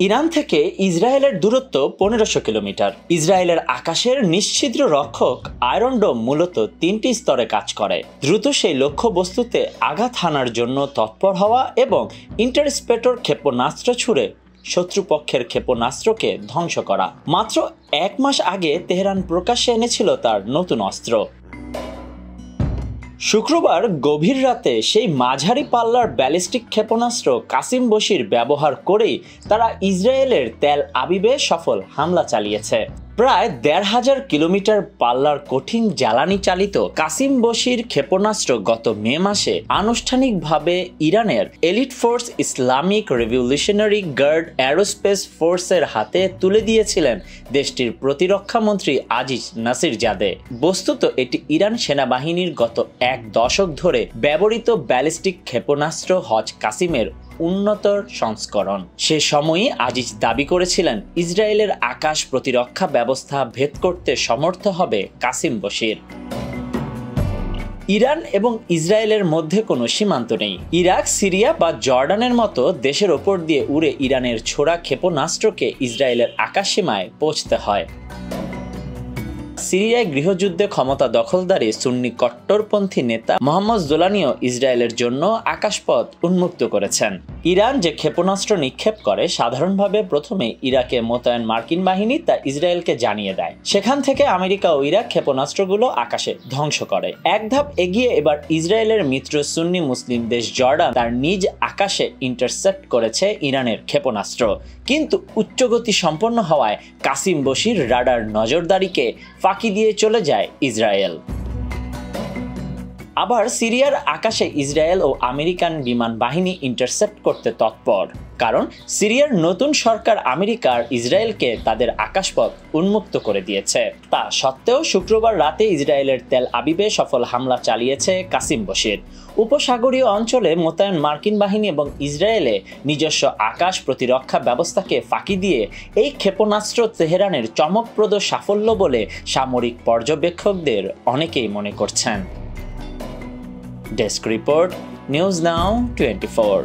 Iran থেকে ইসরায়েলের দূরত্ব 1500 কিলোমিটার। ইসরায়েলের আকাশের নিশ্ছিদ্র রক্ষক আয়রন ডোম মূলত 3টি স্তরে কাজ করে। দ্রুত সেই লক্ষ্য বস্তুতে আঘাত হানার জন্য তৎপর হওয়া এবং ইন্টারস্পেটর ক্ষেপণাস্ত্র ছুড়ে শত্রুপক্ষের ক্ষেপণাস্ত্রকে ধ্বংস করা। মাত্র 1 মাস আগে তেহরান প্রকাশ্যে এনেছিল তার নতুন অস্ত্র। শুক্রবার গভীর রাতে সেই মাঝারি পাল্লার ব্যালিস্টিক ক্ষেপণাস্ত্র কাসিম বশির ব্যবহার করেই তারা ইসরায়েলের তেল আবিবে সফল হামলা চালিয়েছে। প্রায় ১৫০০ কিলোমিটার পাল্লার কঠিন জ্বালানি চালিত কাসিম বশির ক্ষেপণাস্ত্র গত মে মাসে আনুষ্ঠানিকভাবে ইরানের elite force Islamic revolutionary guard aerospace ফোর্সের হাতে তুলে দিয়েছিলেন দেশটির প্রতিরক্ষামন্ত্রী আজিজ নাসিরজাদে। বস্তুত এটি ইরান সেনাবাহিনীর গত 1 দশক ধরে ব্যবহৃত ব্যালিস্টিক ক্ষেপণাস্ত্র হজ কাসিমের উন্নত সংস্করণ। সে সময়ই আজিজ দাবি করেছিলেন ইসরায়েলের আকাশ প্রতিরক্ষা ব্যবস্থা ভেদ করতে সমর্থ হবে কাসিম বশির। ইরান এবং ইসরায়েলের মধ্যে কোনো সীমান্ত নেই। ইরাক, সিরিয়া বা জর্ডানের মতো দেশের ওপর দিয়ে উড়ে ইরানের ছোড়া ক্ষেপণাস্ত্রকে ইসরায়েলের আকাশসীমায় পৌঁছতে হয়। সিরিয়ায় গৃহযুদ্ধে ক্ষমতা দখলদারী সুন্নি কট্টরপন্থী নেতা মোহাম্মদ জোলানিও ইসরায়েলের জন্য আকাশপথ উন্মুক্ত করেছেন। ইরান যে ক্ষেপণাস্ত্র নিক্ষেপ করে সাধারণভাবে প্রথমে ইরাকে মোতায়েন মার্কিন বাহিনী তা ইসরায়েলকে জানিয়ে দেয়। সেখান থেকে আমেরিকা ও ইরাক ক্ষেপণাস্ত্রগুলো আকাশে ধ্বংস করে। এক ধাপ এগিয়ে এবার ইসরায়েলের মিত্র সুন্নি মুসলিম দেশ জর্ডান তার নিজ আকাশে ইন্টারসেপ্ট করেছে ইরানের ক্ষেপণাস্ত্র, কিন্তু উচ্চগতি সম্পন্ন হওয়ায় কাসিম বশির রাডার নজরদারিকে ফাঁকি দিয়ে চলে যায় ইসরায়েল। আবার সিরিয়ার আকাশে ইসরায়েল ও আমেরিকান বিমান বাহিনী ইন্টারসেপ্ট করতে তৎপর, কারণ সিরিয়ার নতুন সরকার আমেরিকার ইসরায়েলকে তাদের আকাশপথ উন্মুক্ত করে দিয়েছে। তা সত্ত্বেও শুক্রবার রাতে ইসরায়েলের তেল আবিবে সফল হামলা চালিয়েছে কাসিম বশির। উপসাগরীয় অঞ্চলে মোতায়েন মার্কিন বাহিনী এবং ইসরায়েলে নিজস্ব আকাশ প্রতিরক্ষা ব্যবস্থাকে ফাঁকি দিয়ে এই ক্ষেপণাস্ত্র তেহরানের চমকপ্রদ সাফল্য বলে সামরিক পর্যবেক্ষকদের অনেকেই মনে করছেন। Desk report, news now 24।